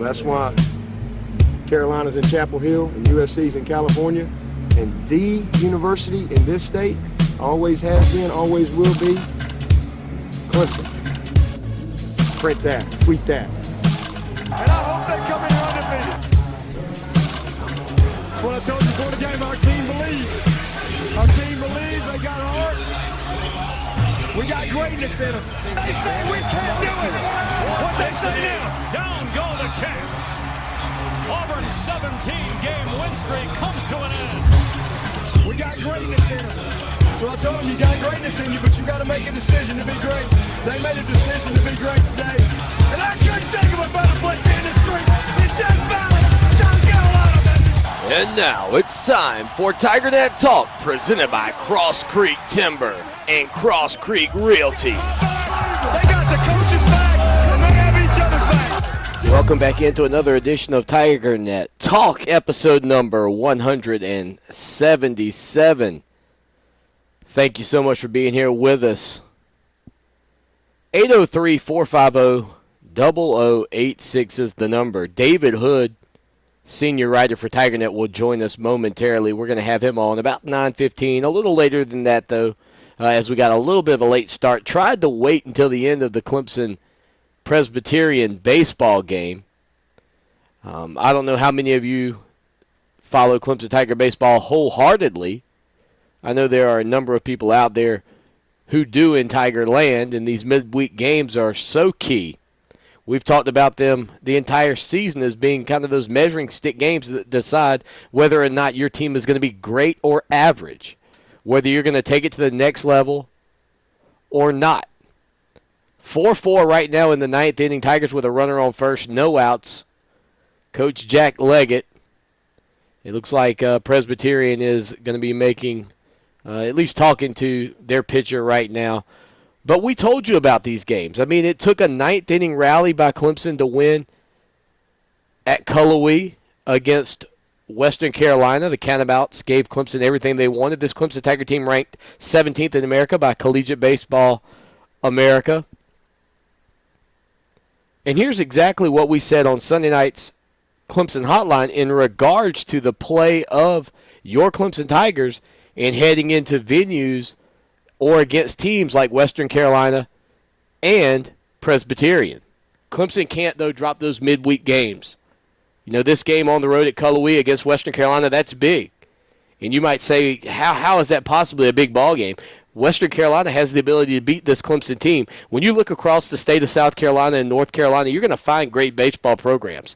that's why Carolina's in Chapel Hill and USC's in California. And the university in this state always has been, always will be, Clemson. Print that, tweet that. And I hope they come in here undefeated. That's what I told you before the game. Our team believes. Our team believes. They got heart. We got greatness in us. They say we can't do it. What they say now? Down go the champs. Auburn's 17-game win streak comes to an end. We got greatness in us. So I told them, you got greatness in you, but you got to make a decision to be great. They made a decision to be great today. And I couldn't think of a better place to end the streak. It's Death Valley, South Carolina, baby. And now it's time for TigerNet Talk, presented by Cross Creek Timber and Cross Creek Realty. They got the coaches back, and they have each other's back. Welcome back into another edition of TigerNet Talk, episode number 177. Thank you so much for being here with us. 803-450-0086 is the number. David Hood, senior writer for TigerNet, will join us momentarily. We're going to have him on about 9:15, a little later than that, though, as we got a little bit of a late start. Tried to wait until the end of the Clemson Presbyterian baseball game. I don't know how many of you follow Clemson Tiger baseball wholeheartedly. I know there are a number of people out there who do in Tiger Land, and these midweek games are so key. We've talked about them the entire season as being kind of those measuring stick games that decide whether or not your team is going to be great or average, whether you're going to take it to the next level or not. 4-4 right now in the ninth inning. Tigers with a runner on first, no outs. Coach Jack Leggett, it looks like Presbyterian is going to be making, at least talking to their pitcher right now. But we told you about these games. I mean, it took a ninth inning rally by Clemson to win at Cullowhee against Western Carolina. The Catamounts gave Clemson everything they wanted. This Clemson Tiger team ranked 17th in America by Collegiate Baseball America. And here's exactly what we said on Sunday night's Clemson Hotline in regards to the play of your Clemson Tigers and heading into venues or against teams like Western Carolina and Presbyterian. Clemson can't, though, drop those midweek games. You know, this game on the road at Cullowhee against Western Carolina, that's big. And you might say, how is that possibly a big ball game? Western Carolina has the ability to beat this Clemson team. When you look across the state of South Carolina and North Carolina, you're going to find great baseball programs.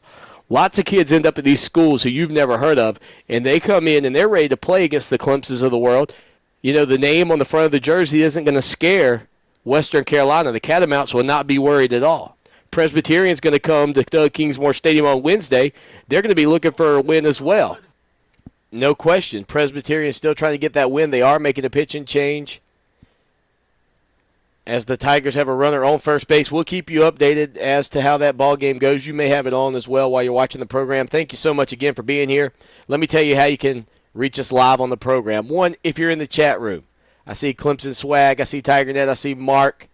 Lots of kids end up at these schools who you've never heard of, and they come in and they're ready to play against the Clemsons of the world. You know, the name on the front of the jersey isn't going to scare Western Carolina. The Catamounts will not be worried at all. Presbyterian's going to come to Doug Kingsmore Stadium on Wednesday. They're going to be looking for a win as well. No question. Presbyterian's still trying to get that win. They are making a pitching change. As the Tigers have a runner on first base, we'll keep you updated as to how that ball game goes. You may have it on as well while you're watching the program. Thank you so much again for being here. Let me tell you how you can reach us live on the program. One, if you're in the chat room. I see Clemson Swag. I see TigerNet. I see Mark.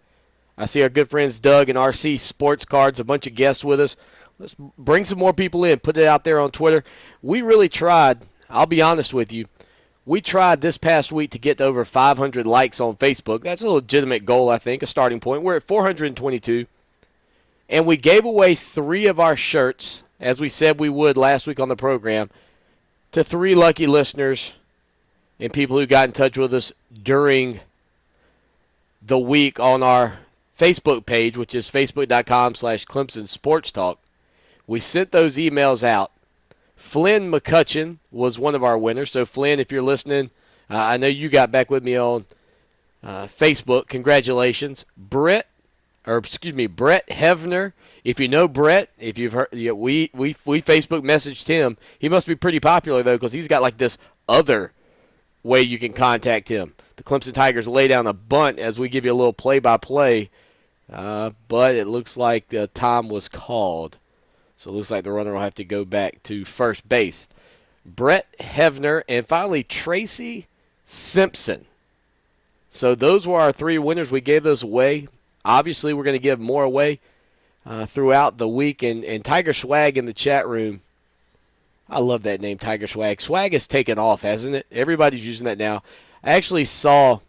I see our good friends Doug and RC Sports Cards, a bunch of guests with us. Let's bring some more people in. Put it out there on Twitter. We really tried. I'll be honest with you. We tried this past week to get to over 500 likes on Facebook. That's a legitimate goal, I think, a starting point. We're at 422. And we gave away 3 of our shirts, as we said we would last week on the program, to 3 lucky listeners and people who got in touch with us during the week on our Facebook page, which is facebook.com/Clemson Sports Talk. We sent those emails out. Flynn McCutcheon was one of our winners. So, Flynn, if you're listening, I know you got back with me on Facebook. Congratulations. Brett Hevner. If you know Brett, if you've heard, we Facebook messaged him. He must be pretty popular, though, because he's got like this other way you can contact him. The Clemson Tigers lay down a bunt as we give you a little play-by-play, but it looks like time was called. So it looks like the runner will have to go back to first base. Brett Hevner, and finally Tracy Simpson. So those were our 3 winners. We gave those away. Obviously, we're going to give more away throughout the week. And Tiger Swag in the chat room, I love that name, Tiger Swag. Swag has taken off, hasn't it? Everybody's using that now. I actually saw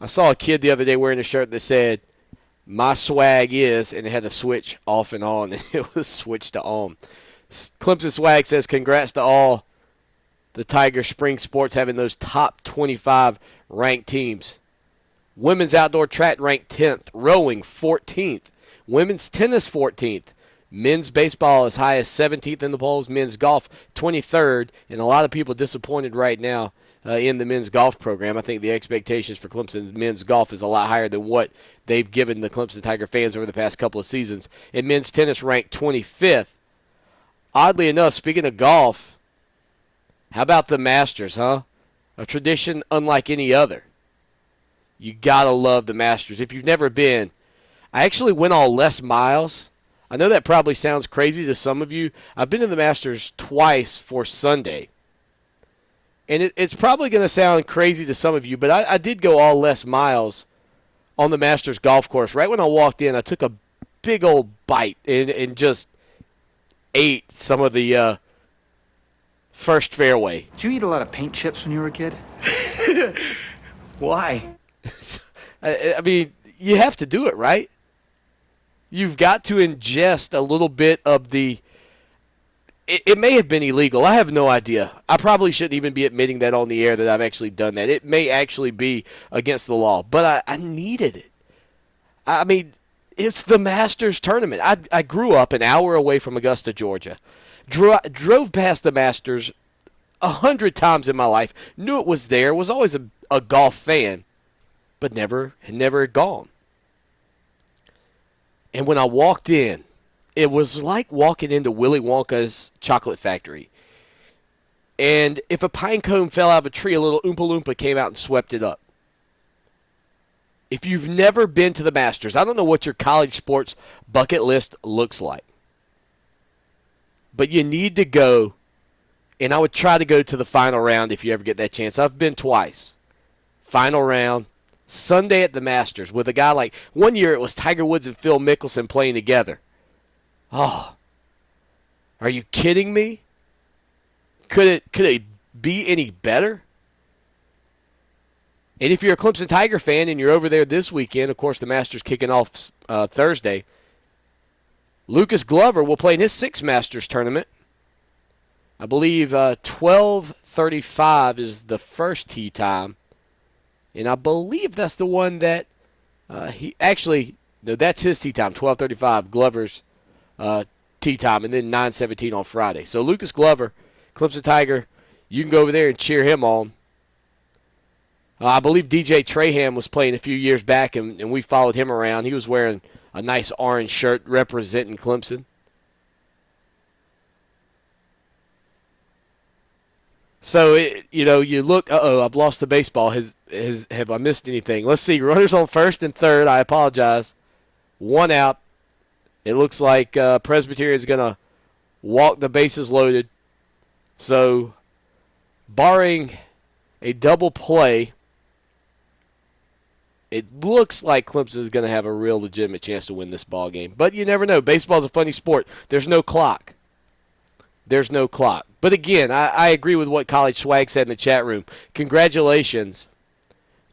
a kid the other day wearing a shirt that said, "My swag is," and it had a switch off and on, and it was switched to on. Clemson Swag says, congrats to all the Tiger Spring Sports having those top 25 ranked teams. Women's outdoor track ranked 10th, rowing 14th, women's tennis 14th, men's baseball as high as 17th in the polls, men's golf 23rd, and a lot of people disappointed right now in the men's golf program. I think the expectations for Clemson's men's golf is a lot higher than what they've given the Clemson Tiger fans over the past couple of seasons. And men's tennis ranked 25th. Oddly enough, speaking of golf, how about the Masters, huh? A tradition unlike any other. You gotta love the Masters. If you've never been, I actually went on Les Miles. I know that probably sounds crazy to some of you. I've been to the Masters twice for Sunday. And it's probably going to sound crazy to some of you, but I did go all Les Miles on the Masters golf course. Right when I walked in, I took a big old bite and just ate some of the first fairway. Did you eat a lot of paint chips when you were a kid? Why? I mean, you have to do it, right? You've got to ingest a little bit of the... It may have been illegal. I have no idea. I probably shouldn't even be admitting that on the air that I've actually done that. It may actually be against the law, but I needed it. I mean, it's the Masters tournament. I grew up an hour away from Augusta, Georgia. Drove past the Masters 100 times in my life. Knew it was there. Was always a golf fan, but never had gone. And when I walked in, it was like walking into Willy Wonka's chocolate factory. And if a pine cone fell out of a tree, a little Oompa Loompa came out and swept it up. If you've never been to the Masters, I don't know what your college sports bucket list looks like. But you need to go, and I would try to go to the final round if you ever get that chance. I've been twice. Final round, Sunday at the Masters, with a guy like, one year it was Tiger Woods and Phil Mickelson playing together. Oh, are you kidding me? Could it be any better? And if you're a Clemson Tiger fan and you're over there this weekend, of course the Masters kicking off Thursday, Lucas Glover will play in his sixth Masters tournament. I believe 12:35 is the first tee time. And I believe that's the one that that's his tee time, 12:35, Glover's tee time, and then 9:17 on Friday. So Lucas Glover, Clemson Tiger, you can go over there and cheer him on. I believe DJ Trahan was playing a few years back, and we followed him around. He was wearing a nice orange shirt representing Clemson. So, you look, I've lost the baseball. Have I missed anything? Let's see. Runners on first and third. I apologize. One out. It looks like Presbyterian is going to walk the bases loaded. So, barring a double play, it looks like Clemson is going to have a real legitimate chance to win this ball game. But you never know. Baseball's a funny sport. There's no clock. There's no clock. But again, I agree with what College Swag said in the chat room. Congratulations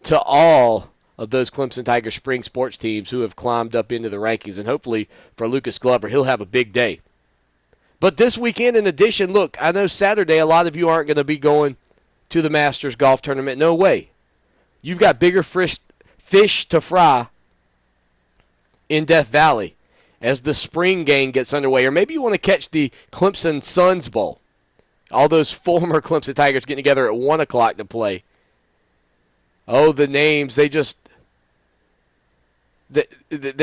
to all of those Clemson Tiger spring sports teams who have climbed up into the rankings. And hopefully for Lucas Glover, he'll have a big day. But this weekend, in addition, look, I know Saturday a lot of you aren't going to be going to the Masters golf tournament. No way. You've got bigger fish to fry in Death Valley as the spring game gets underway. Or maybe you want to catch the Clemson Suns Bowl. All those former Clemson Tigers getting together at 1 o'clock to play. Oh, the names, they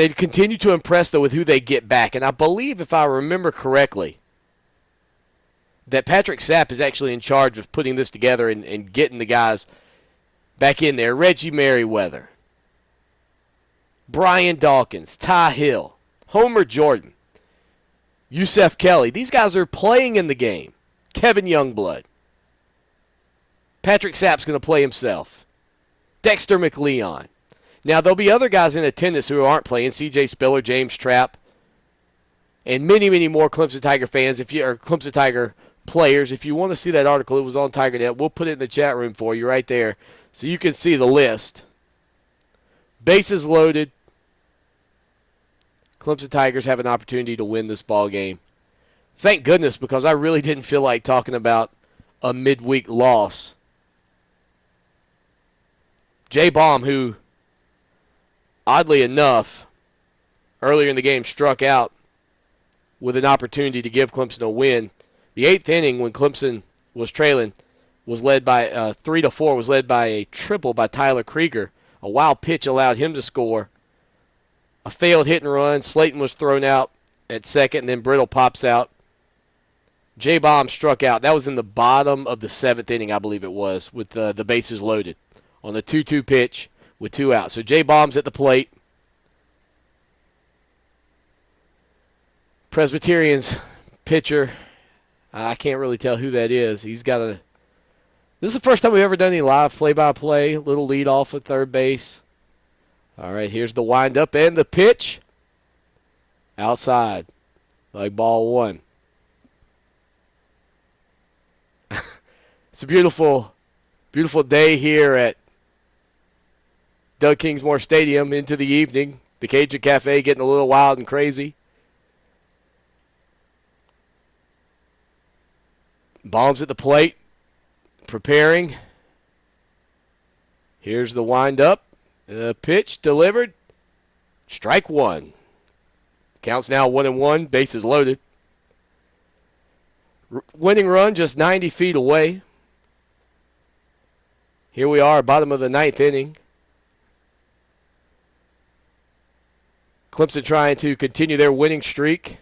continue to impress, though, with who they get back. And I believe, if I remember correctly, that Patrick Sapp is actually in charge of putting this together and getting the guys back in there. Reggie Merriweather, Brian Dawkins, Ty Hill, Homer Jordan, Yusef Kelly. These guys are playing in the game. Kevin Youngblood. Patrick Sapp's going to play himself. Dexter McLeon. Now, there'll be other guys in attendance who aren't playing. C.J. Spiller, James Trapp, and many, many more Clemson Tiger fans, or Clemson Tiger players. If you want to see that article, it was on TigerNet. We'll put it in the chat room for you right there so you can see the list. Bases loaded. Clemson Tigers have an opportunity to win this ball game. Thank goodness, because I really didn't feel like talking about a midweek loss. Jay Baum, who, oddly enough, earlier in the game struck out with an opportunity to give Clemson a win. The 8th inning, when Clemson was trailing, was led by 3-4, was led by a triple by Tyler Krieger. A wild pitch allowed him to score. A failed hit and run. Slayton was thrown out at second, and then Brittle pops out. Jay Baum struck out. That was in the bottom of the 7th inning, I believe it was, with the bases loaded on the 2-2 pitch with 2 outs. So Jay Baum's at the plate. Presbyterian's pitcher, I can't really tell who that is. He's got a... This is the first time we've ever done any live play-by-play. Little lead off at third base. All right, here's the wind-up and the pitch. Outside, like ball 1. It's a beautiful, beautiful day here at Doug Kingsmore Stadium into the evening. The Cajun Cafe getting a little wild and crazy. Baum's at the plate, preparing. Here's the wind-up. The pitch delivered. Strike 1. Counts now 1-1. Bases loaded. Winning run just 90 feet away. Here we are, bottom of the 9th inning. Clemson trying to continue their winning streak.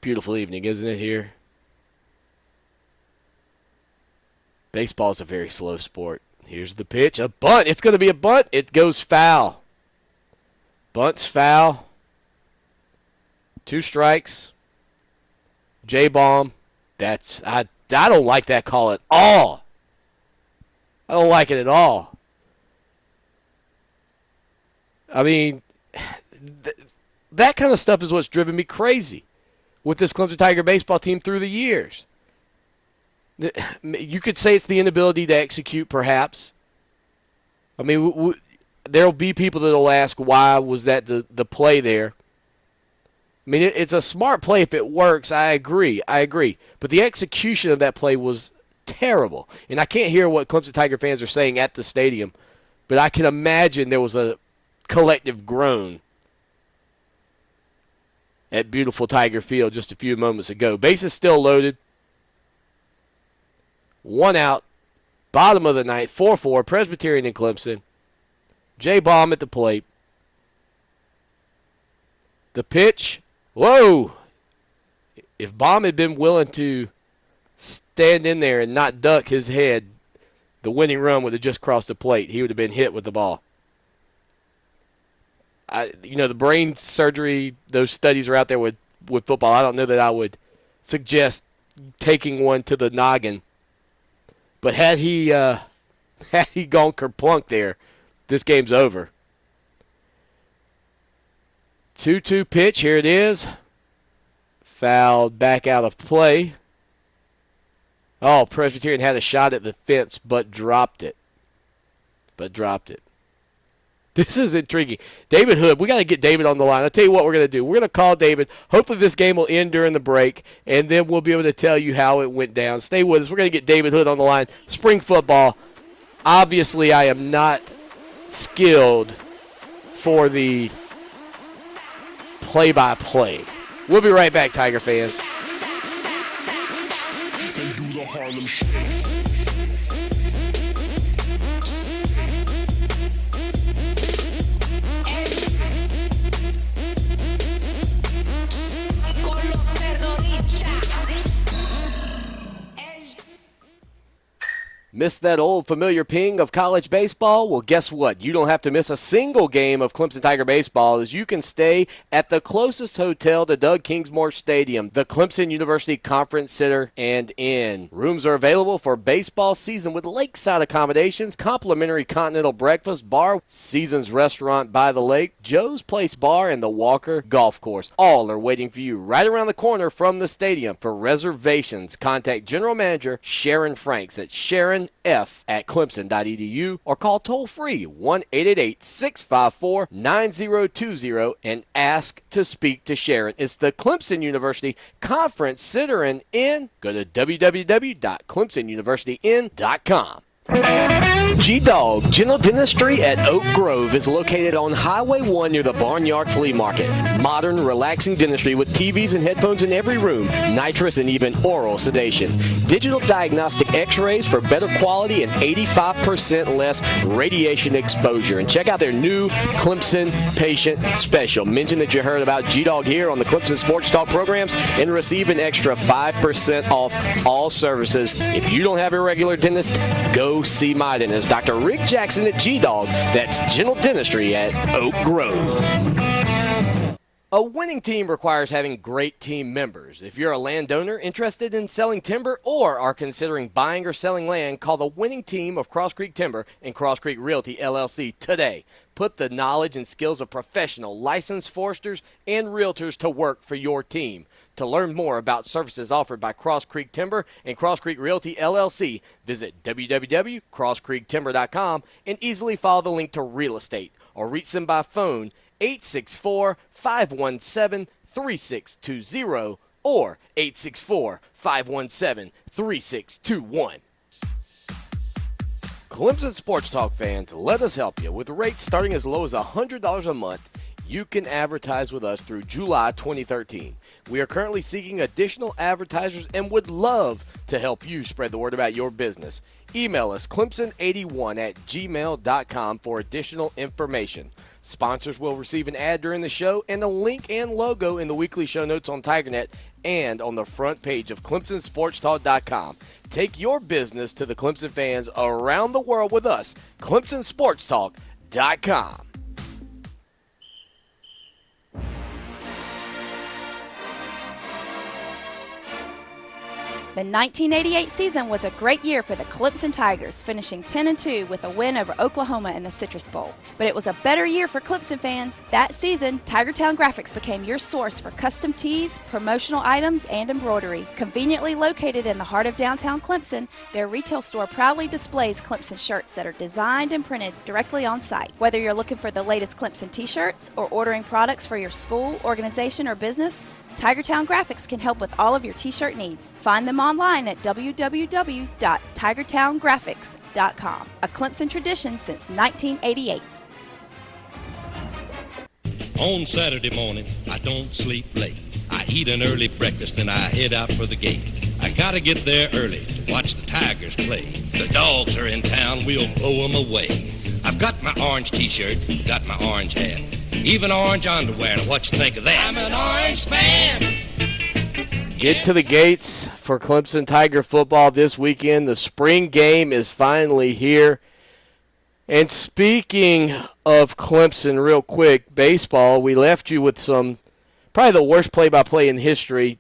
Beautiful evening, isn't it, here? Baseball is a very slow sport. Here's the pitch. A bunt. It's going to be a bunt. It goes foul. Bunt's foul. 2 strikes. Jay Baum. I don't like that call at all. I don't like it at all. I mean, that kind of stuff is what's driven me crazy with this Clemson Tiger baseball team through the years. You could say it's the inability to execute, perhaps. I mean, there'll be people that will ask, why was that the play there? I mean, it's a smart play if it works. I agree. But the execution of that play was terrible. And I can't hear what Clemson Tiger fans are saying at the stadium, but I can imagine there was a collective groan at beautiful Tiger Field just a few moments ago. Bases still loaded. 1 out. Bottom of the 9th. 4-4. Presbyterian and Clemson. Jay Baum at the plate. The pitch. Whoa! If Baum had been willing to stand in there and not duck his head, the winning run would have just crossed the plate. He would have been hit with the ball. The brain surgery, those studies are out there with football. I don't know that I would suggest taking one to the noggin. But had he gone kerplunk there, this game's over. 2-2 pitch. Here it is. Fouled back out of play. Oh, Presbyterian had a shot at the fence, but dropped it. This is intriguing. David Hood, we got to get David on the line. I'll tell you what we're going to do. We're going to call David. Hopefully this game will end during the break, and then we'll be able to tell you how it went down. Stay with us. We're going to get David Hood on the line. Spring football. Obviously, I am not skilled for the play-by-play. We'll be right back, Tiger fans. Miss that old familiar ping of college baseball? Well, guess what? You don't have to miss a single game of Clemson Tiger baseball, as you can stay at the closest hotel to Doug Kingsmore Stadium, the Clemson University Conference Center and Inn. Rooms are available for baseball season with lakeside accommodations, complimentary continental breakfast, bar, Seasons Restaurant by the lake, Joe's Place Bar, and the Walker Golf Course. All are waiting for you right around the corner from the stadium. For reservations, contact General Manager Sharon Franks at sharonf@clemson.edu or call toll-free 1-888-654-9020 and ask to speak to Sharon. It's the Clemson University Conference Center and Inn. Go to www.clemsonuniversityin.com. G-Dog General Dentistry at Oak Grove is located on Highway 1 near the Barnyard Flea Market. Modern, relaxing dentistry with TVs and headphones in every room, nitrous and even oral sedation. Digital diagnostic x-rays for better quality and 85% less radiation exposure. And check out their new Clemson Patient Special. Mention that you heard about G-Dog here on the Clemson Sports Talk programs and receive an extra 5% off all services. If you don't have a regular dentist, go see my dentist, Dr. Rick Jackson at G-Dog. That's General Dentistry at Oak Grove. A winning team requires having great team members. If you're a landowner interested in selling timber or are considering buying or selling land, call the winning team of Cross Creek Timber and Cross Creek Realty, LLC today. Put the knowledge and skills of professional licensed foresters and realtors to work for your team. To learn more about services offered by Cross Creek Timber and Cross Creek Realty, LLC, visit www.crosscreektimber.com and easily follow the link to real estate or reach them by phone 864-517-3620 or 864-517-3621. Clemson Sports Talk fans, let us help you. With rates starting as low as $100 a month, you can advertise with us through July 2013. We are currently seeking additional advertisers and would love to help you spread the word about your business. Email us clemson81@gmail.com for additional information. Sponsors will receive an ad during the show and a link and logo in the weekly show notes on TigerNet and on the front page of ClemsonSportsTalk.com. Take your business to the Clemson fans around the world with us, ClemsonSportsTalk.com. The 1988 season was a great year for the Clemson Tigers, finishing 10-2 with a win over Oklahoma in the Citrus Bowl. But it was a better year for Clemson fans. That season, Tigertown Graphics became your source for custom tees, promotional items, and embroidery. Conveniently located in the heart of downtown Clemson, their retail store proudly displays Clemson shirts that are designed and printed directly on site. Whether you're looking for the latest Clemson t-shirts or ordering products for your school, organization, or business, Tigertown Graphics can help with all of your t-shirt needs. Find them online at www.tigertowngraphics.com. A Clemson tradition since 1988. On Saturday morning, I don't sleep late. I eat an early breakfast and I head out for the gate. I gotta get there early to watch the Tigers play. The dogs are in town, we'll blow them away. I've got my orange t-shirt, got my orange hat, even orange underwear. What you think of that? I'm an orange fan. Get to the gates for Clemson Tiger football this weekend. The spring game is finally here. And speaking of Clemson, real quick, baseball, we left you with probably the worst play-by-play in history.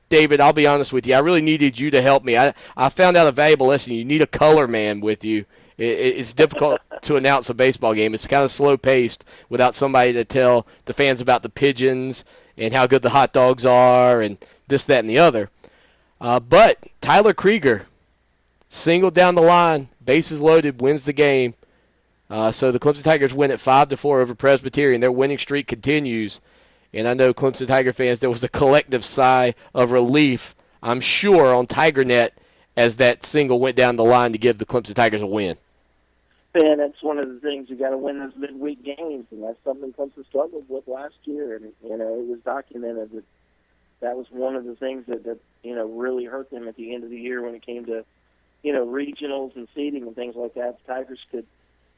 David, I'll be honest with you. I really needed you to help me. I found out a valuable lesson. You need a color man with you. It's difficult to announce a baseball game. It's kind of slow-paced without somebody to tell the fans about the pigeons and how good the hot dogs are and this, that, and the other. But Tyler Krieger, single down the line, bases loaded, wins the game. So the Clemson Tigers win at 5-4 over Presbyterian. Their winning streak continues. And I know Clemson Tiger fans, there was a collective sigh of relief, I'm sure, on TigerNet as that single went down the line to give the Clemson Tigers a win. And that's one of the things. You got to win those midweek games, and that's something Clemson struggled with last year. And it was documented that was one of the things that really hurt them at the end of the year when it came to regionals and seeding and things like that. The Tigers could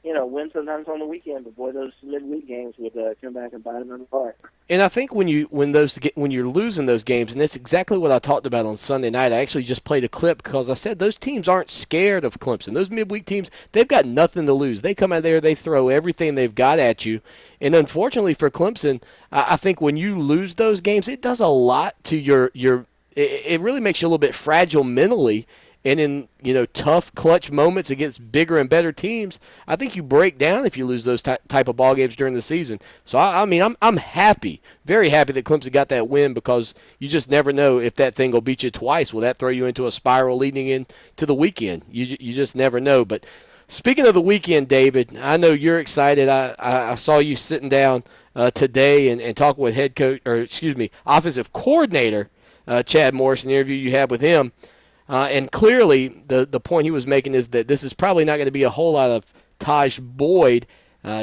win sometimes on the weekend, but boy, those midweek games would come back and bite them in the butt. And I think when you're losing those games, and that's exactly what I talked about on Sunday night. I actually just played a clip because I said those teams aren't scared of Clemson. Those midweek teams, they've got nothing to lose. They come out there, they throw everything they've got at you. And unfortunately for Clemson, I think when you lose those games, it does a lot to your. It really makes you a little bit fragile mentally. And in tough clutch moments against bigger and better teams, I think you break down if you lose those type of ball games during the season. So I'm happy, very happy that Clemson got that win, because you just never know if that thing will beat you twice. Will that throw you into a spiral leading into the weekend? You just never know. But speaking of the weekend, David, I know you're excited. I saw you sitting down today and talking with offensive coordinator Chad Morris in the interview you had with him. And clearly, the point he was making is that this is probably not going to be a whole lot of Taj Boyd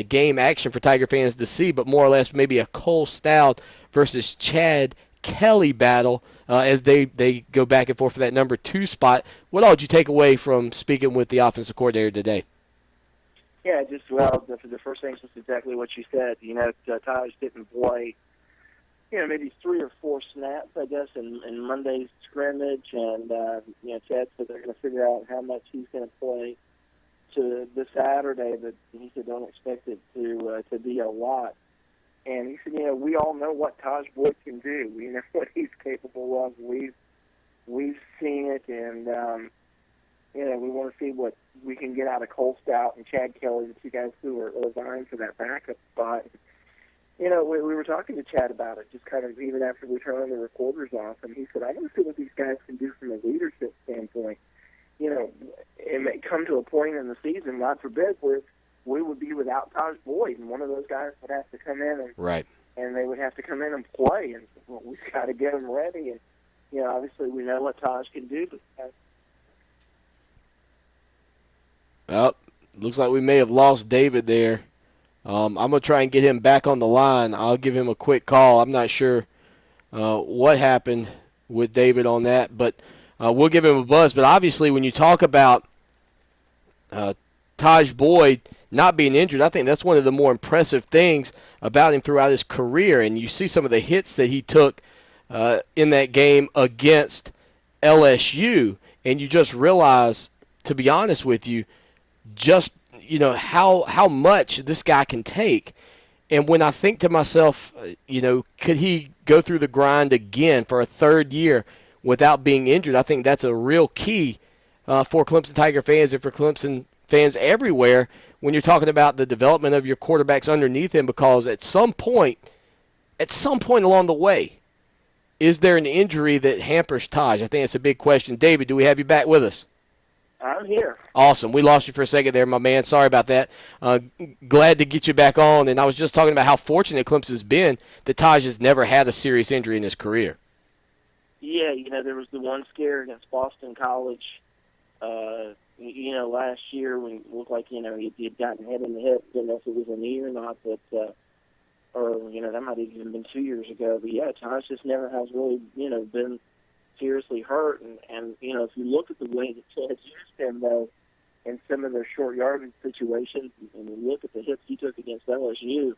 game action for Tiger fans to see, but more or less maybe a Cole Stout versus Chad Kelly battle as they go back and forth for that number 2 spot. What all did you take away from speaking with the offensive coordinator today? Yeah, the first thing is just exactly what you said. Taj didn't play maybe 3 or 4 snaps, I guess, in Monday's scrimmage, and Chad said they're going to figure out how much he's going to play to this Saturday, but he said don't expect it to be a lot. And he said, we all know what Taj Boyd can do. We know what he's capable of. We've seen it, and we want to see what we can get out of Cole Stout and Chad Kelly, the 2 guys who are vying for that backup spot. We were talking to Chad about it, just kind of even after we turned the recorders off, and he said, I want to see what these guys can do from a leadership standpoint. It may come to a point in the season, God forbid, where we would be without Taj Boyd, and one of those guys would have to come in and they would have to come in and play, and we've got to get them ready. And obviously we know what Taj can do, but well, looks like we may have lost David there. I'm going to try and get him back on the line. I'll give him a quick call. I'm not sure what happened with David on that, but we'll give him a buzz. But obviously when you talk about Taj Boyd not being injured, I think that's one of the more impressive things about him throughout his career. And you see some of the hits that he took in that game against LSU, and you just realize, to be honest with you, just how much this guy can take. And when I think to myself, could he go through the grind again for a 3rd year without being injured? I think that's a real key for Clemson Tiger fans and for Clemson fans everywhere when you're talking about the development of your quarterbacks underneath him, because at some point along the way, is there an injury that hampers Taj? I think that's a big question. David, do we have you back with us? I'm here. Awesome. We lost you for a second there, my man. Sorry about that. Glad to get you back on. And I was just talking about how fortunate Clemson's been that Taj has never had a serious injury in his career. Yeah, there was the one scare against Boston College, last year when it looked like, he had gotten hit in the hip. Didn't know if it was a knee or not, but that might have even been 2 years ago. But, yeah, Taj just never has really, been seriously hurt, and if you look at the way that Chad's used him, though, in some of their short yardage situations, and you look at the hits he took against LSU,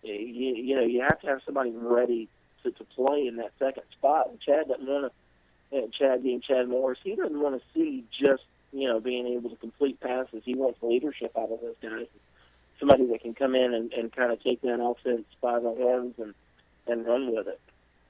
you have to have somebody ready to play in that second spot. And Chad doesn't want to, Chad being Chad Morris, he doesn't want to see just being able to complete passes. He wants leadership out of those guys. Somebody that can come in and kind of take that offense by the horns and run with it.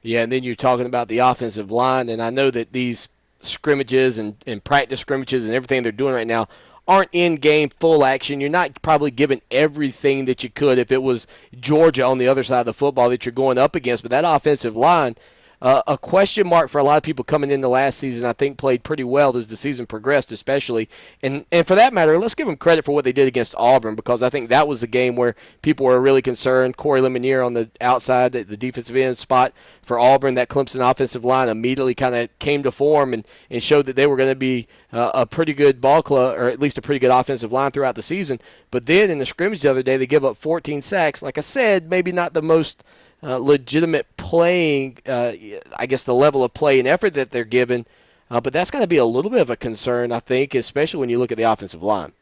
Yeah, and then you're talking about the offensive line, and I know that these scrimmages and practice scrimmages and everything they're doing right now aren't in-game full action. You're not probably giving everything that you could if it was Georgia on the other side of the football that you're going up against. But that offensive line, a question mark for a lot of people coming into last season, I think played pretty well as the season progressed especially. And for that matter, let's give them credit for what they did against Auburn, because I think that was the game where people were really concerned. Corey Lemonier on the outside, the defensive end spot for Auburn, that Clemson offensive line immediately kind of came to form and showed that they were going to be a pretty good ball club, or at least a pretty good offensive line throughout the season. But then in the scrimmage the other day, they give up 14 sacks. Like I said, maybe not the most legitimate playing, I guess the level of play and effort that they're given, but that's got to be a little bit of a concern, I think, especially when you look at the offensive line.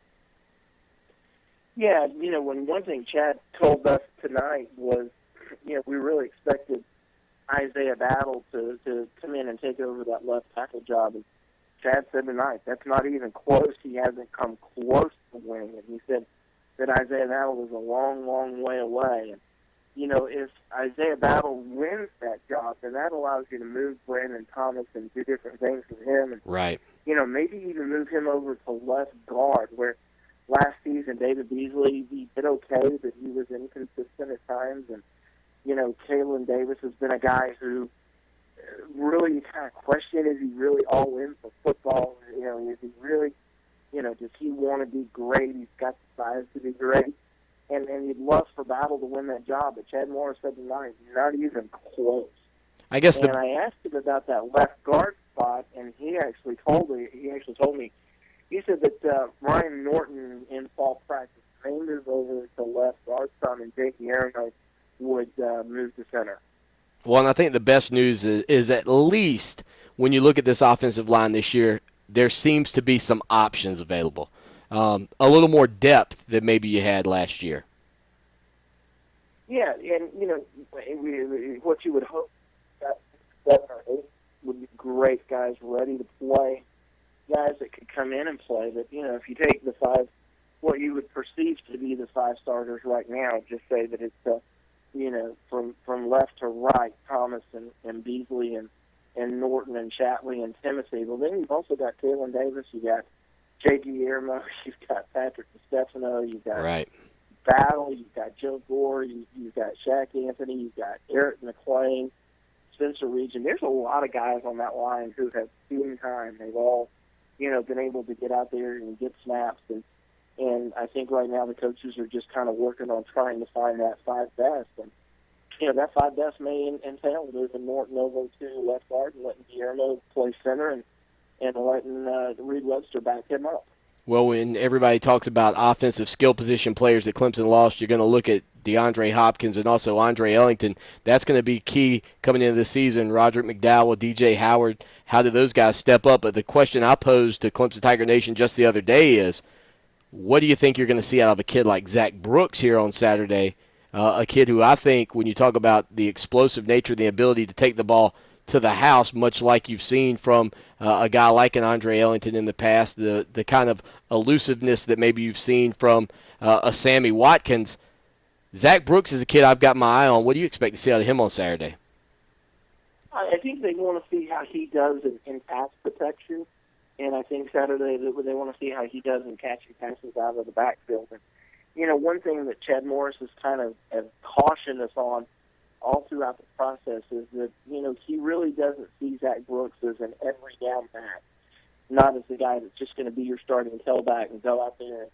Yeah, when one thing Chad told us tonight was, we really expected Isaiah Battle to come in and take over that left tackle job. And Chad said tonight, that's not even close. He hasn't come close to winning it. He said that Isaiah Battle is a long, long way away. And, if Isaiah Battle wins that job, then that allows you to move Brandon Thomas and do different things with him. And, Right. Maybe even move him over to left guard, where last season David Beasley, he did okay, but he was inconsistent at times. And, Kalen Davis has been a guy who really kind of question, is he really all in for football? Is he really, does he want to be great? He's got the size to be great. And he'd love for Battle to win that job, but Chad Morris said tonight, not even close. I guess I asked him about that left guard spot, and he actually told me, he said that Ryan Norton in fall practice may move over to left guard some, and Jake Yarno would move to center. Well, and I think the best news is at least when you look at this offensive line this year, there seems to be some options available. A little more depth than maybe you had last year. Yeah, and, what you would hope that 7 or 8 would be great guys ready to play, guys that could come in and play. But, if you take the 5, what you would perceive to be the 5 starters right now, just say that it's, from left to right, Thomas and Beasley and Norton and Shatley and Timothy. Well, then you've also got Kalen Davis, you've got J.G. Irmo, you've got Patrick DiStefano, you've got Right. Battle, you've got Joe Gore, you've got Shaq Anthony, you've got Eric McClain, Spencer Region. There's a lot of guys on that line who have seen time. They've all, been able to get out there and get snaps. And I think right now the coaches are just kind of working on trying to find that 5 best. And, that 5 best may entail moving Norton over to left guard and letting Guillermo play center and letting Reed Webster back him up. Well, when everybody talks about offensive skill position players that Clemson lost, you're going to look at DeAndre Hopkins and also Andre Ellington. That's going to be key coming into the season. Roderick McDowell, DJ Howard, how do those guys step up? But the question I posed to Clemson Tiger Nation just the other day is, what do you think you're going to see out of a kid like Zach Brooks here on Saturday? A kid who I think, when you talk about the explosive nature, the ability to take the ball to the house, much like you've seen from a guy like an Andre Ellington in the past, the kind of elusiveness that maybe you've seen from a Sammy Watkins. Zach Brooks is a kid I've got my eye on. What do you expect to see out of him on Saturday? I think they want to see how he does in pass protection, and I think Saturday they want to see how he does in catching passes out of the backfield. And, one thing that Chad Morris has kind of cautioned us on all throughout the process is that, he really doesn't see Zach Brooks as an every down back, not as the guy that's just going to be your starting tailback and go out there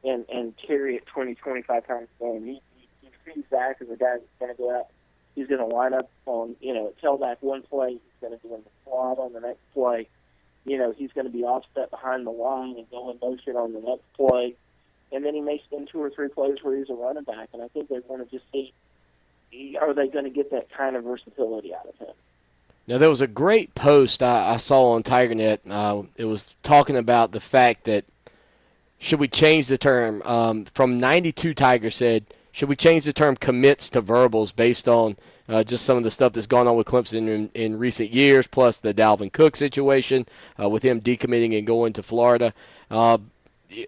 and carry it 20, 25 times a game. He sees Zach as a guy that's going to go out. He's going to line up on, tailback one play. He's going to be in the slot on the next play. He's going to be offset behind the line and go in motion on the next play. And then he may spend 2 or 3 plays where he's a running back. And I think they want to just see, are they going to get that kind of versatility out of him? Now, there was a great post I saw on TigerNet. It was talking about the fact that should we change the term, from 92 Tiger said, should we change the term commits to verbals based on just some of the stuff that's gone on with Clemson in recent years, plus the Dalvin Cook situation with him decommitting and going to Florida.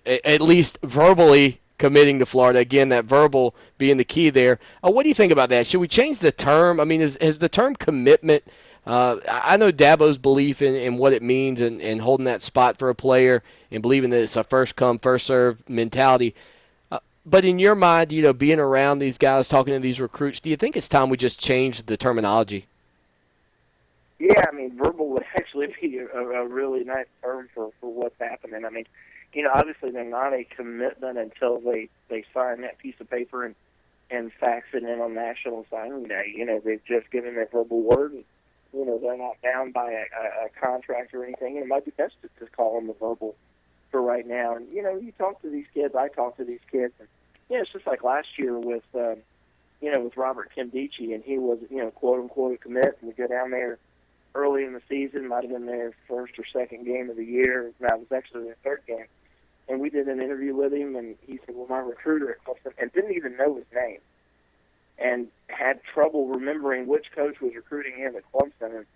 At least verbally committing to Florida. Again, that verbal being the key there. What do you think about that? Should we change the term? I mean, has the term commitment, I know Dabo's belief in what it means and holding that spot for a player and believing that it's a first-come, first-served mentality. But in your mind, being around these guys, talking to these recruits, do you think it's time we just change the terminology? Yeah, I mean, verbal would actually be a really nice term for what's happening. I mean, obviously they're not a commitment until they sign that piece of paper and fax it in on National Signing Day. They've just given their verbal word, and, they're not bound by a contract or anything, and it might be best to just call them a verbal for right now. And, you talk to these kids, I talk to these kids, and, it's just like last year with Robert Kimdichie, and he was, quote-unquote a commit, and we go down there early in the season, might have been their first or second game of the year. That was actually their third game. and we did an interview with him, and he said, well, my recruiter at Clemson, and didn't even know his name, and had trouble remembering which coach was recruiting him at Clemson. And,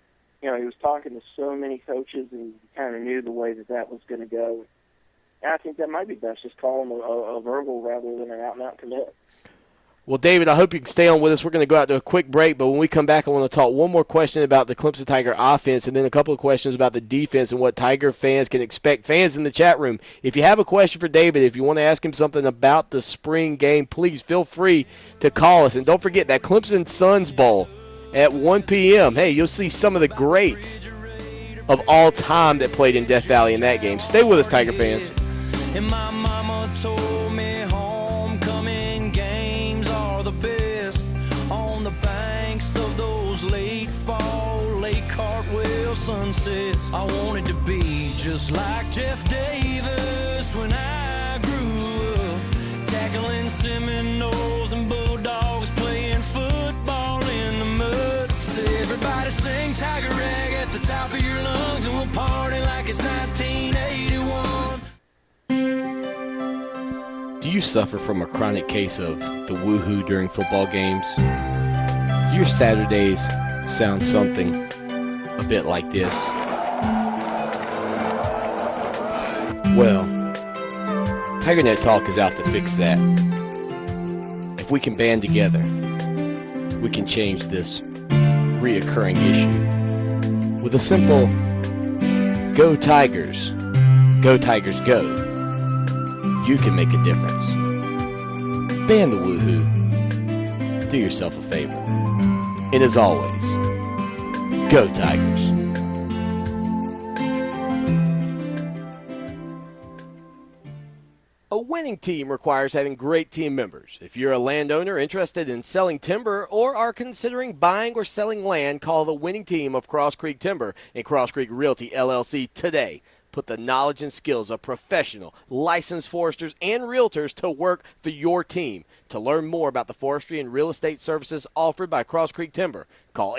you know, he was talking to so many coaches, and he kind of knew the way that was going to go. And I think that might be best, just call him a verbal rather than an out-and-out commit. Well, David, I hope you can stay on with us. We're going to go out to a quick break, but when we come back, I want to talk one more question about the Clemson Tiger offense and then a couple of questions about the defense and what Tiger fans can expect. Fans in the chat room, if you have a question for David, if you want to ask him something about the spring game, please feel free to call us. And don't forget that Clemson Suns Bowl at 1 p.m. Hey, you'll see some of the greats of all time that played in Death Valley in that game. Stay with us, Tiger fans. And my mama told me homecoming games are the best on the banks of those late fall, late cartwheel sunsets. I wanted to be just like Jeff Davis when I grew up, tackling Seminoles and Bulldogs, playing football in the mud. So everybody sing Tiger Rag at the top of your lungs, and we'll party like it's 1981. Do you suffer from a chronic case of the woohoo during football games? Do your Saturdays sound something a bit like this? Well, TigerNet Talk is out to fix that. If we can band together, we can change this reoccurring issue. With a simple, go Tigers, go, you can make a difference. Ban the woohoo. Do yourself a favor. And as always, go Tigers. A winning team requires having great team members. If you're a landowner interested in selling timber or are considering buying or selling land, call the winning team of Cross Creek Timber and Cross Creek Realty, LLC today. Put the knowledge and skills of professional, licensed foresters and realtors to work for your team. To learn more about the forestry and real estate services offered by Cross Creek Timber, call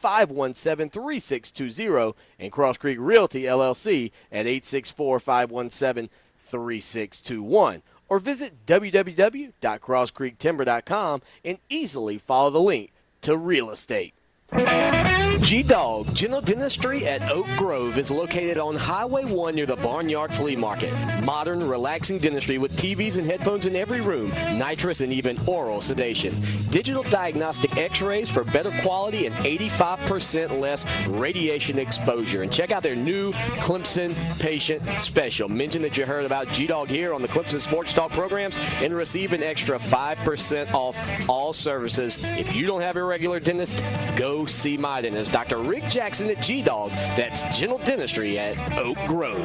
864-517-3620 and Cross Creek Realty, LLC at 864-517-3621. Or visit www.crosscreektimber.com and easily follow the link to real estate. G-Dog General Dentistry at Oak Grove is located on Highway 1 near the Barnyard Flea Market. Modern, relaxing dentistry with TVs and headphones in every room, nitrous and even oral sedation. Digital diagnostic x-rays for better quality and 85% less radiation exposure. And check out their new Clemson Patient Special. Mention that you heard about G-Dog here on the Clemson Sports Talk programs and receive an extra 5% off all services. If you don't have a regular dentist, go see my dentist, Dr. Rick Jackson at G-Dog. That's General Dentistry at Oak Grove.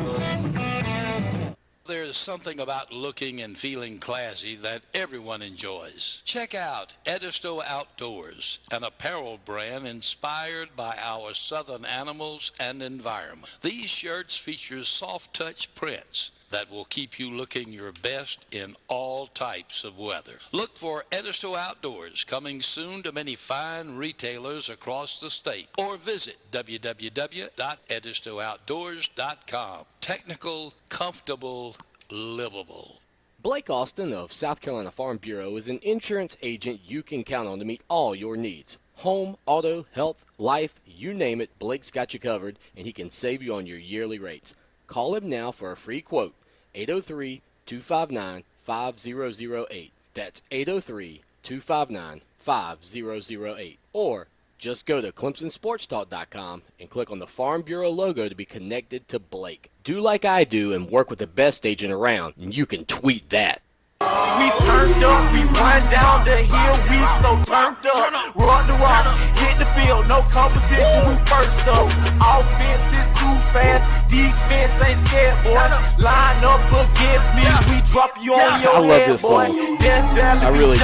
There's something about looking and feeling classy that everyone enjoys. Check out Edisto Outdoors, an apparel brand inspired by our southern animals and environment. These shirts feature soft-touch prints that will keep you looking your best in all types of weather. Look for Edisto Outdoors, coming soon to many fine retailers across the state, or visit www.edistooutdoors.com. Technical, comfortable, livable. Blake Austin of South Carolina Farm Bureau is an insurance agent you can count on to meet all your needs. Home, auto, health, life, you name it, Blake's got you covered, and he can save you on your yearly rates. Call him now for a free quote, 803-259-5008. That's 803-259-5008. Or just go to ClemsonSportsTalk.com and click on the Farm Bureau logo to be connected to Blake. Do like I do and work with the best agent around, and you can tweet that. We turned up, we run down the hill, we so turned up. Run the rock, hit the field, no competition, we first up. Offense is too fast, defense ain't scared, boy. Line up against me, we drop you on your I love head, this boy. song. I really do.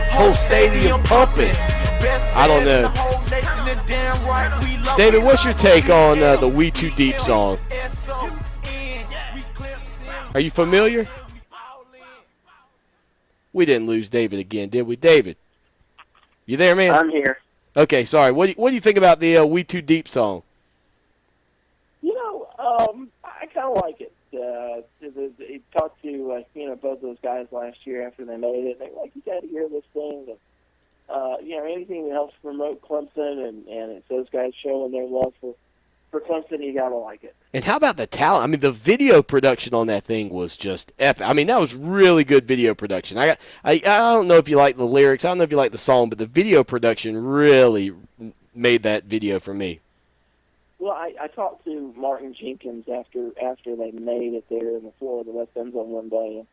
Whole stadium pumping. I don't know. David, what's your take on the We Too Deep song? Are you familiar? We didn't lose David again, did we? David, you there, man? I'm here. Okay, sorry. What do you think about the We Too Deep song? You know, I kind of like it. he talked to both those guys last year after they made it. They were like, you got to hear this thing. And, anything that helps promote Clemson and it's those guys showing their love for Clemson, you got to like it. And how about the talent? I mean, the video production on that thing was just epic. I mean, that was really good video production. I don't know if you like the lyrics. I don't know if you like the song, but the video production really made that video for me. Well, I talked to Martin Jenkins after they made it there in the Florida West End Zone one day,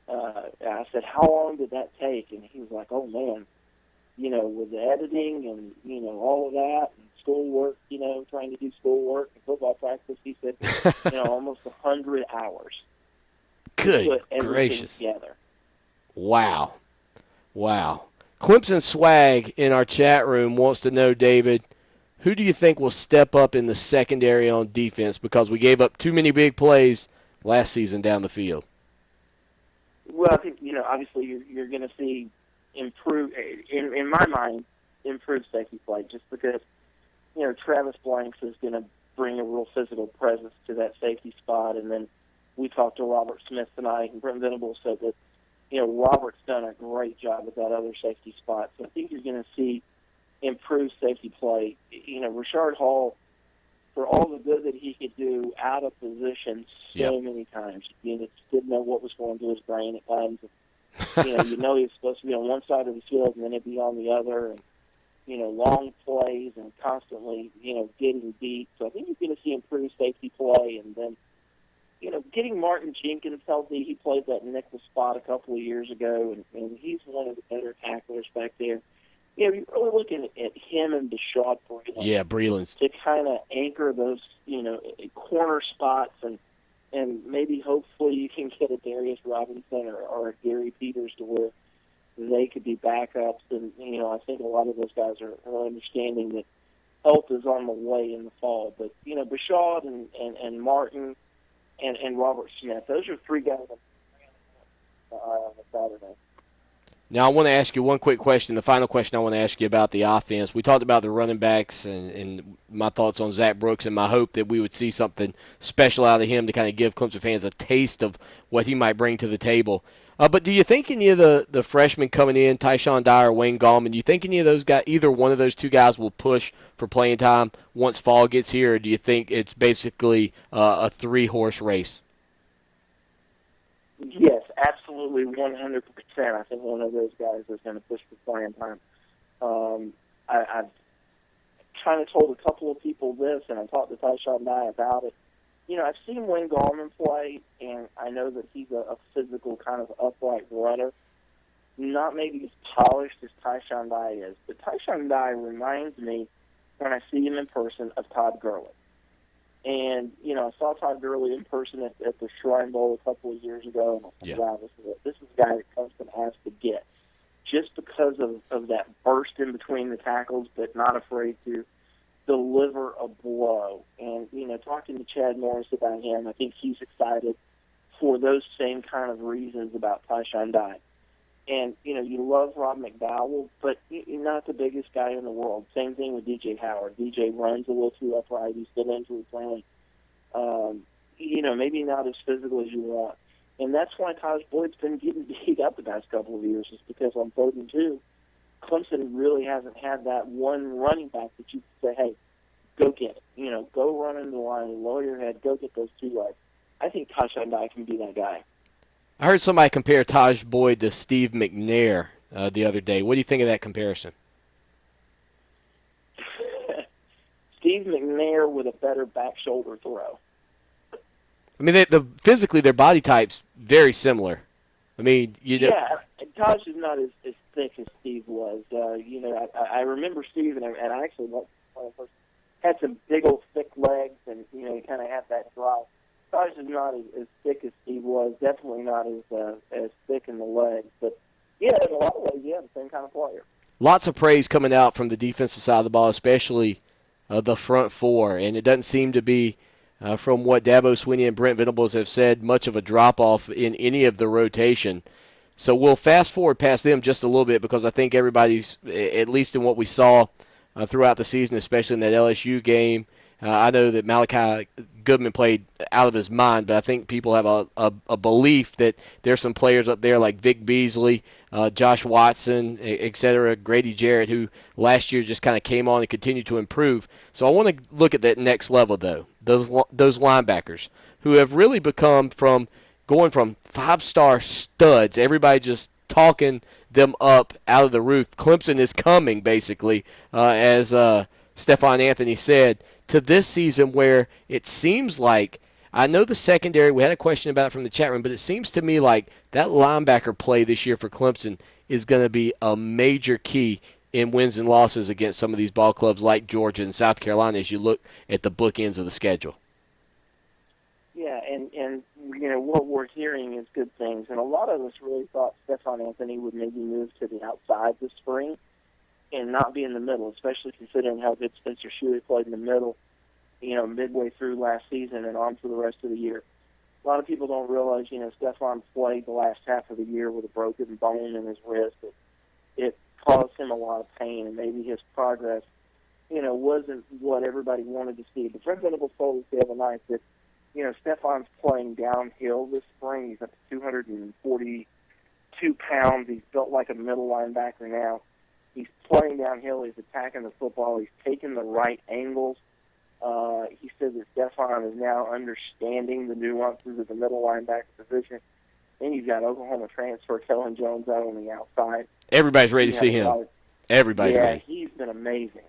and I said, how long did that take? And he was like, oh, man, with the editing and, all of that, and schoolwork, trying to do schoolwork and football practice, he said, almost 100 hours. Good to put gracious. Together. Wow. Clemson Swag in our chat room wants to know, David, who do you think will step up in the secondary on defense because we gave up too many big plays last season down the field? Well, I think, obviously you're going to see in my mind, improved safety play just because, Travis Blanks is going to bring a real physical presence to that safety spot. And then we talked to Robert Smith tonight, and Brent Venables said that, Robert's done a great job with that other safety spot. So I think you're going to see improved safety play. Rashard Hall, for all the good that he could do out of position so many times, you just didn't know what was going through his brain at times. He was supposed to be on one side of the field and then it'd be on the other, and long plays and constantly getting beat. So I think you're going to see improved safety play, and then getting Martin Jenkins healthy. He played that nickel spot a couple of years ago, and he's one of the better tacklers back there. You're really looking at him and Bashad Breeland. Yeah, Breeland's to kind of anchor those, corner spots, and maybe hopefully you can get a Darius Robinson or a Gary Peters to where they could be backups. And, I think a lot of those guys are understanding that help is on the way in the fall. But, Bashad and Martin and Robert Smith, those are three guys on the Saturday. Now, I want to ask you one quick question. The final question I want to ask you about the offense. We talked about the running backs and my thoughts on Zach Brooks and my hope that we would see something special out of him to kind of give Clemson fans a taste of what he might bring to the table. But do you think any of the freshmen coming in, Tyshawn Dyer, Wayne Gallman, do you think any of those guys, either one of those two guys will push for playing time once fall gets here, or do you think it's basically a three-horse race? Yes, absolutely, 100%. I think one of those guys is going to push for playing time. I've kind of told a couple of people this, and I talked to Tyshawn Dye about it. I've seen Wayne Gallman play, and I know that he's a physical kind of upright runner. Not maybe as polished as Tyshawn Dye is, but Tyshawn Dye reminds me, when I see him in person, of Todd Gurley. And, I saw Todd Gurley in person at the Shrine Bowl a couple of years ago, and I thought, wow, this is a guy that Clemson has to get. Just because of that burst in between the tackles, but not afraid to deliver a blow. And, talking to Chad Norris about him, I think he's excited for those same kind of reasons about Tyshawn Dye. And, you love Rob McDowell, but you're not the biggest guy in the world. Same thing with DJ Howard. DJ runs a little too upright. He's still injury prone. Maybe not as physical as you want. And that's why Taj Boyd's been getting beat up the past couple of years, is because on 3rd and 2, Clemson really hasn't had that one running back that you can say, hey, go get it. Go run in the line, lower your head, go get those two legs. I think Tyshawn Dye can be that guy. I heard somebody compare Taj Boyd to Steve McNair the other day. What do you think of that comparison? Steve McNair with a better back shoulder throw. I mean, physically their body types very similar. I mean, Yeah, Taj is not as thick as Steve was. I remember Steve, and I actually had some big old thick legs, and he kind of had that drive. Taj is not as thick as Steve was. Definitely not as thick in the legs, but yeah, in a lot of ways, yeah, the same kind of player. Lots of praise coming out from the defensive side of the ball, especially the front four, and it doesn't seem to be, from what Dabo Swinney and Brent Venables have said, much of a drop-off in any of the rotation. So we'll fast forward past them just a little bit, because I think everybody's, at least in what we saw throughout the season, especially in that LSU game, I know that Malachi Goodman played out of his mind, but I think people have a belief that there's some players up there like Vic Beasley, Josh Watson, et cetera, Grady Jarrett, who last year just kind of came on and continued to improve. So I want to look at that next level, though, those linebackers who have really become from going from five-star studs, everybody just talking them up out of the roof. Clemson is coming, basically, as Stephon Anthony said, to this season where it seems like, I know the secondary, we had a question about it from the chat room, but it seems to me like that linebacker play this year for Clemson is going to be a major key in wins and losses against some of these ball clubs like Georgia and South Carolina as you look at the bookends of the schedule. Yeah, and you know, what we're hearing is good things. And a lot of us really thought Stephon Anthony would maybe move to the outside this spring and not be in the middle, especially considering how good Spencer Shuey played in the middle, you know, midway through last season and on for the rest of the year. A lot of people don't realize, you know, Stephon played the last half of the year with a broken bone in his wrist. It caused him a lot of pain, and maybe his progress, you know, wasn't what everybody wanted to see. But Fred Venables told us the other night that, you know, Stephon's playing downhill this spring. He's up to 242 pounds. He's built like a middle linebacker now. He's playing downhill. He's attacking the football. He's taking the right angles. He said that Stephon is now understanding the nuances of the middle linebacker position. And you've got Oklahoma transfer Kellen Jones out on the outside. Everybody's ready to see him. Everybody's ready. Yeah, he's been amazing.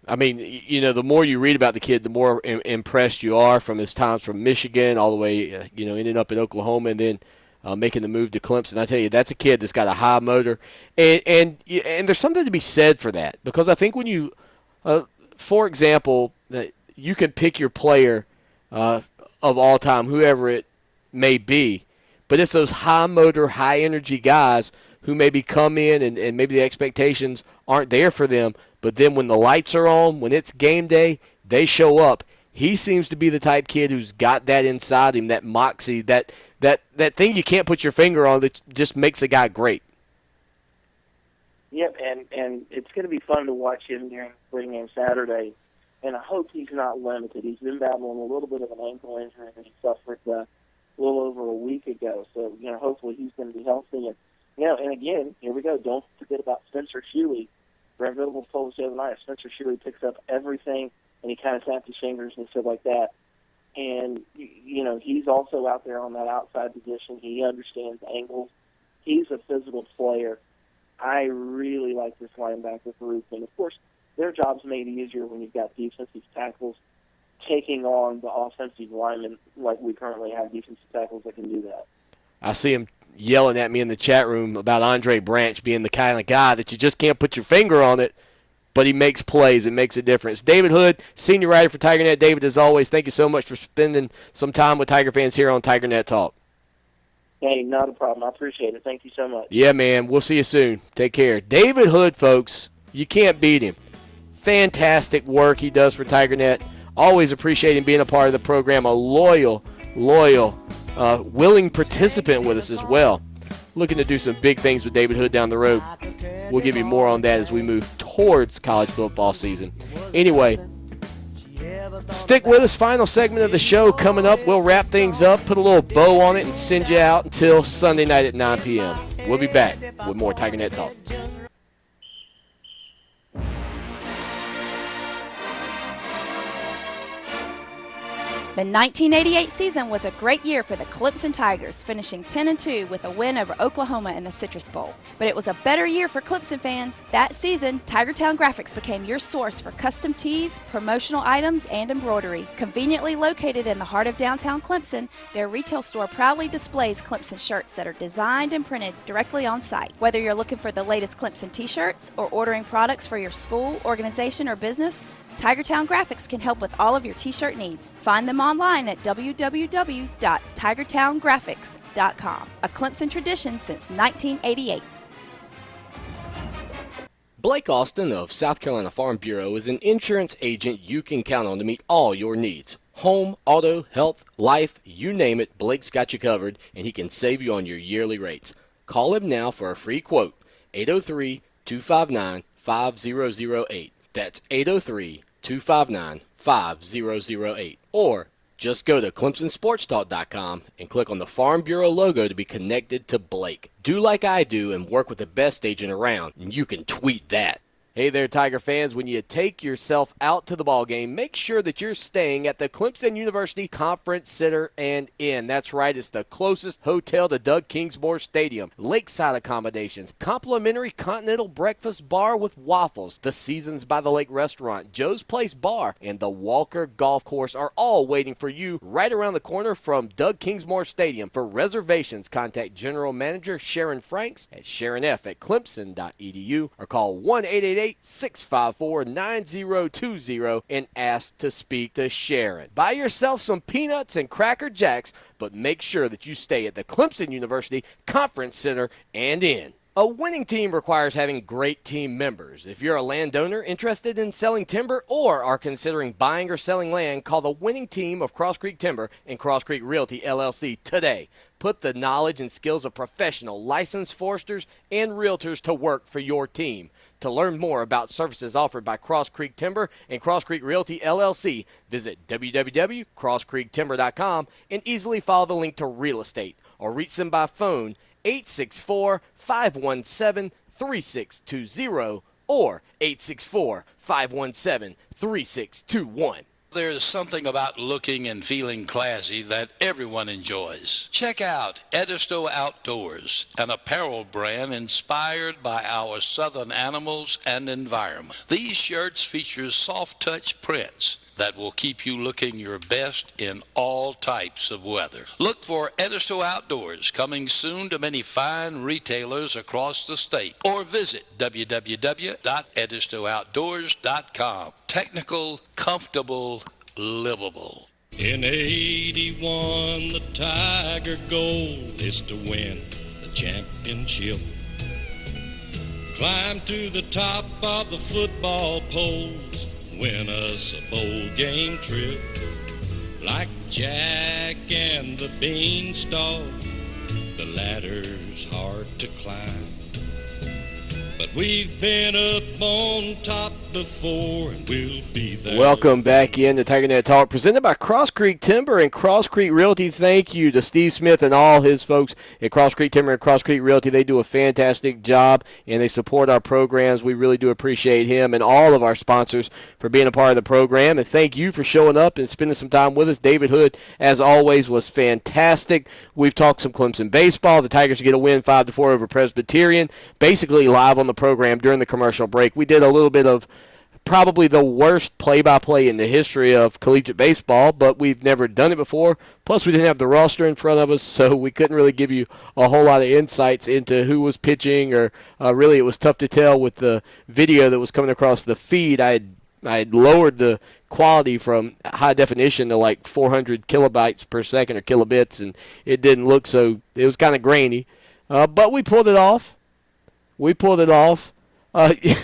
I mean, you know, the more you read about the kid, the more impressed you are from his times from Michigan all the way, you know, ending up in Oklahoma and then making the move to Clemson. I tell you, that's a kid that's got a high motor. And there's something to be said for that, because I think when you, for example, you can pick your player of all time, whoever it may be, but it's those high motor, high energy guys who maybe come in and maybe the expectations aren't there for them, but then when the lights are on, when it's game day, they show up. He seems to be the type kid who's got that inside him, that moxie, that thing you can't put your finger on that just makes a guy great. Yep, and it's going to be fun to watch him during spring game Saturday, and I hope he's not limited. He's been battling a little bit of an ankle injury that he suffered a little over a week ago, so, you know, hopefully he's going to be healthy. And, you know, and again, here we go. Don't forget about Spencer Shuey. Brent Venables told us the other night, Spencer Shuey picks up everything, and he kind of snapped his fingers and stuff like that. And, you know, he's also out there on that outside position. He understands angles. He's a physical player. I really like this linebacker group. And, of course, their job's made easier when you've got defensive tackles taking on the offensive linemen like we currently have defensive tackles that can do that. I see him yelling at me in the chat room about Andre Branch being the kind of guy that you just can't put your finger on it, but he makes plays and makes a difference. David Hood, senior writer for TigerNet. David, as always, thank you so much for spending some time with Tiger fans here on TigerNet Talk. Hey, not a problem. I appreciate it. Thank you so much. Yeah, man. We'll see you soon. Take care. David Hood, folks, you can't beat him. Fantastic work he does for TigerNet. Always appreciate him being a part of the program. A loyal, willing participant with us as well. Looking to do some big things with David Hood down the road. We'll give you more on that as we move towards college football season. Anyway, stick with us. Final segment of the show coming up. We'll wrap things up, put a little bow on it, and send you out until Sunday night at 9 p.m. We'll be back with more TigerNet Talk. The 1988 season was a great year for the Clemson Tigers, finishing 10-2 with a win over Oklahoma in the Citrus Bowl. But it was a better year for Clemson fans. That season, Tigertown Graphics became your source for custom tees, promotional items, and embroidery. Conveniently located in the heart of downtown Clemson, their retail store proudly displays Clemson shirts that are designed and printed directly on site. Whether you're looking for the latest Clemson t-shirts or ordering products for your school, organization, or business, Tigertown Graphics can help with all of your t-shirt needs. Find them online at www.tigertowngraphics.com. A Clemson tradition since 1988. Blake Austin of South Carolina Farm Bureau is an insurance agent you can count on to meet all your needs. Home, auto, health, life, you name it, Blake's got you covered, and he can save you on your yearly rates. Call him now for a free quote, 803-259-5008. That's 803-259-5008. 5008. Or just go to ClemsonSportsTalk.com and click on the Farm Bureau logo to be connected to Blake. Do like I do and work with the best agent around, and you can tweet that. Hey there, Tiger fans. When you take yourself out to the ball game, make sure that you're staying at the Clemson University Conference Center and Inn. That's right, it's the closest hotel to Doug Kingsmore Stadium. Lakeside accommodations, complimentary continental breakfast bar with waffles, the Seasons by the Lake restaurant, Joe's Place Bar, and the Walker Golf Course are all waiting for you right around the corner from Doug Kingsmore Stadium. For reservations, contact General Manager Sharon Franks at sharonf@clemson.edu or call 1-888-654-9020 and ask to speak to Sharon. Buy yourself some peanuts and Cracker Jacks, but make sure that you stay at the Clemson University Conference Center and Inn. A winning team requires having great team members. If you're a landowner interested in selling timber or are considering buying or selling land, call the winning team of Cross Creek Timber and Cross Creek Realty, LLC today. Put the knowledge and skills of professional licensed foresters and realtors to work for your team. To learn more about services offered by Cross Creek Timber and Cross Creek Realty, LLC, visit www.crosscreektimber.com and easily follow the link to real estate or reach them by phone 864-517-3620 or 864-517-3621. There's something about looking and feeling classy that everyone enjoys. Check out Edisto Outdoors, an apparel brand inspired by our southern animals and environment. These shirts feature soft-touch prints that will keep you looking your best in all types of weather. Look for Edisto Outdoors coming soon to many fine retailers across the state, or visit www.edistooutdoors.com. Technical, comfortable, livable. In 81, the Tiger goal is to win the championship. Climb to the top of the football poles, win us a bowl game trip. Like Jack and the Beanstalk, the ladder's hard to climb. But we've been up on top before, and we'll be there. Welcome back in to TigerNet Talk, presented by Cross Creek Timber and Cross Creek Realty. Thank you to Steve Smith and all his folks at Cross Creek Timber and Cross Creek Realty. They do a fantastic job, and they support our programs. We really do appreciate him and all of our sponsors for being a part of the program. And thank you for showing up and spending some time with us. David Hood, as always, was fantastic. We've talked some Clemson baseball. The Tigers get a win 5-4 over Presbyterian, basically live on the program during the commercial break. We did a little bit of probably the worst play-by-play in the history of collegiate baseball, but we've never done it before. Plus, we didn't have the roster in front of us, so we couldn't really give you a whole lot of insights into who was pitching, or really it was tough to tell with the video that was coming across the feed. I had lowered the quality from high definition to like 400 kilobytes per second or kilobits, and it didn't look so. It was kind of grainy, but we pulled it off.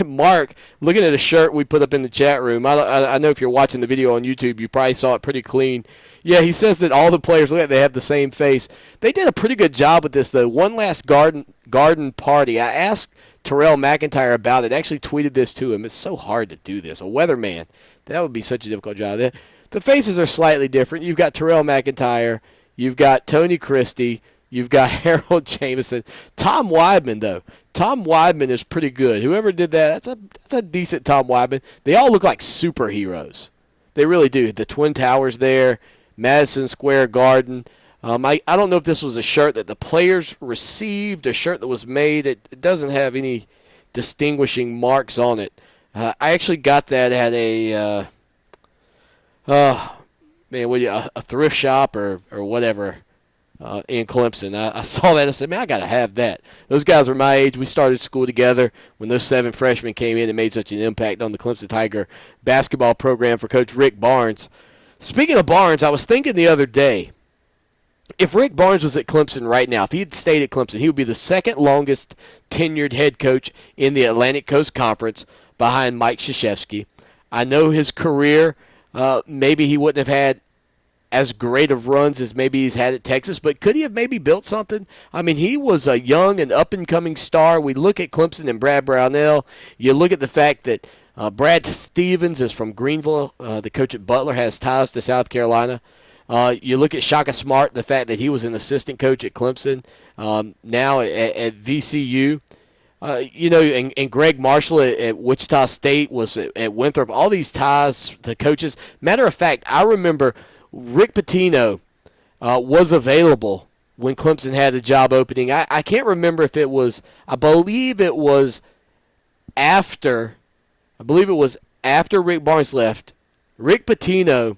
Mark, looking at a shirt we put up in the chat room, I know if you're watching the video on YouTube, you probably saw it pretty clean. Yeah, he says that all the players, look at, they have the same face. They did a pretty good job with this, though. One last garden party. I asked Terrell McIntyre about it. I actually tweeted this to him. It's so hard to do this. A weatherman, that would be such a difficult job. The faces are slightly different. You've got Terrell McIntyre. You've got Tony Christie. You've got Harold Jameson. Tom Weidman, though. Tom Weidman is pretty good. Whoever did that, that's a decent Tom Weidman. They all look like superheroes. They really do. The Twin Towers there, Madison Square Garden. I don't know if this was a shirt that the players received, a shirt that was made. It doesn't have any distinguishing marks on it. I actually got that at a thrift shop or whatever. In Clemson. I saw that and I said, man, I got to have that. Those guys are my age. We started school together when those 7 freshmen came in and made such an impact on the Clemson Tiger basketball program for Coach Rick Barnes. Speaking of Barnes, I was thinking the other day, if Rick Barnes was at Clemson right now, if he had stayed at Clemson, he would be the second longest tenured head coach in the Atlantic Coast Conference behind Mike Krzyzewski. I know his career, maybe he wouldn't have had as great of runs as maybe he's had at Texas, but could he have maybe built something? I mean, he was a young and up-and-coming star. We look at Clemson and Brad Brownell. You look at the fact that Brad Stevens is from Greenville. The coach at Butler has ties to South Carolina. You look at Shaka Smart, the fact that he was an assistant coach at Clemson, now at VCU. And Greg Marshall at Wichita State was at Winthrop. All these ties to coaches. Matter of fact, I remember Rick Pitino was available when Clemson had a job opening. I can't remember if it was, I believe it was after Rick Barnes left. Rick Pitino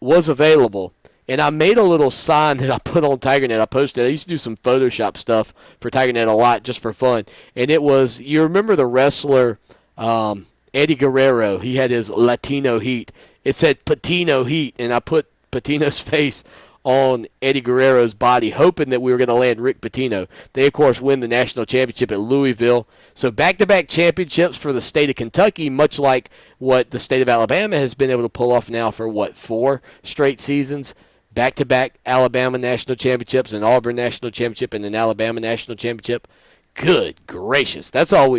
was available, and I made a little sign that I put on TigerNet. I posted. I used to do some Photoshop stuff for TigerNet a lot just for fun, and it was, you remember the wrestler Eddie Guerrero? He had his Latino heat. It said Patino heat, and I put Patino's face on Eddie Guerrero's body, hoping that we were going to land Rick Pitino. They, of course, win the national championship at Louisville. So back-to-back championships for the state of Kentucky, much like what the state of Alabama has been able to pull off now for, 4 straight seasons. Back-to-back Alabama national championships, an Auburn national championship, and an Alabama national championship. Good gracious. That's all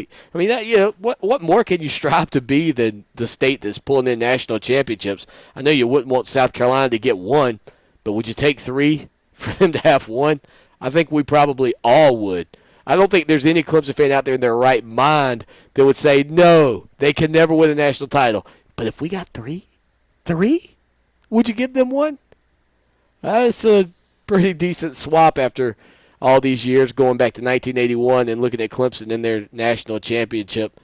what more can you strive to be than the state that's pulling in national championships? I know you wouldn't want South Carolina to get 1, but would you take 3 for them to have 1? I think we probably all would. I don't think there's any Clemson fan out there in their right mind that would say, no, they can never win a national title. But if we got 3, would you give them 1? That's a pretty decent swap after all these years, going back to 1981 and looking at Clemson in their national championship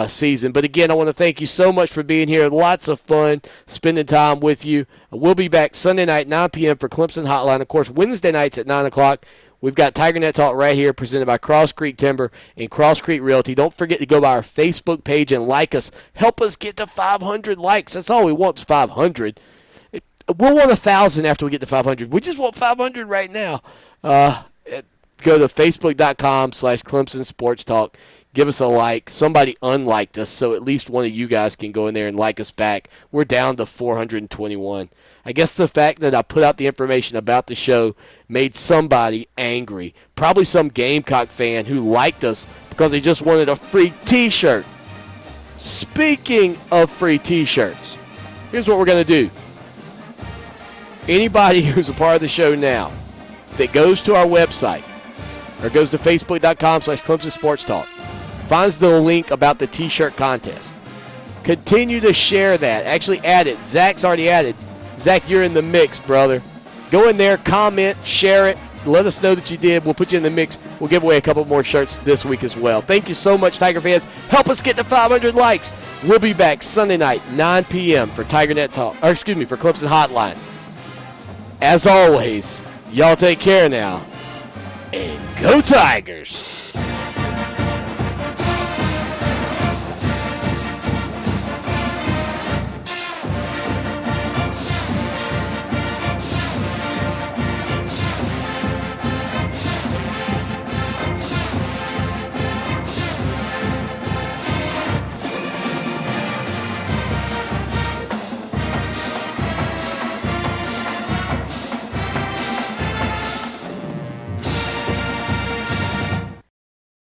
season. But again, I want to thank you so much for being here. Lots of fun spending time with you. We'll be back Sunday night, 9 p.m. for Clemson Hotline. Of course, Wednesday nights at 9 o'clock. We've got TigerNet Talk right here, presented by Cross Creek Timber and Cross Creek Realty. Don't forget to go by our Facebook page and like us. Help us get to 500 likes. That's all we want is 500. We'll want 1,000 after we get to 500. We just want 500 right now. Go to facebook.com/Clemson Sports Talk. Give us a like. Somebody unliked us, so at least one of you guys can go in there and like us back. We're down to 421. I guess the fact that I put out the information about the show made somebody angry. Probably some Gamecock fan who liked us because they just wanted a free T-shirt. Speaking of free T-shirts, here's what we're going to do. Anybody who's a part of the show now that goes to our website or goes to facebook.com/Clemson Sports Talk, finds the link about the T-shirt contest, continue to share that. Actually add it. Zach's already added. Zach, you're in the mix, brother. Go in there, comment, share it. Let us know that you did. We'll put you in the mix. We'll give away a couple more shirts this week as well. Thank you so much, Tiger fans. Help us get to 500 likes. We'll be back Sunday night, 9 p.m. for TigerNet Talk. For Clemson Hotline. As always, y'all take care now. And go Tigers!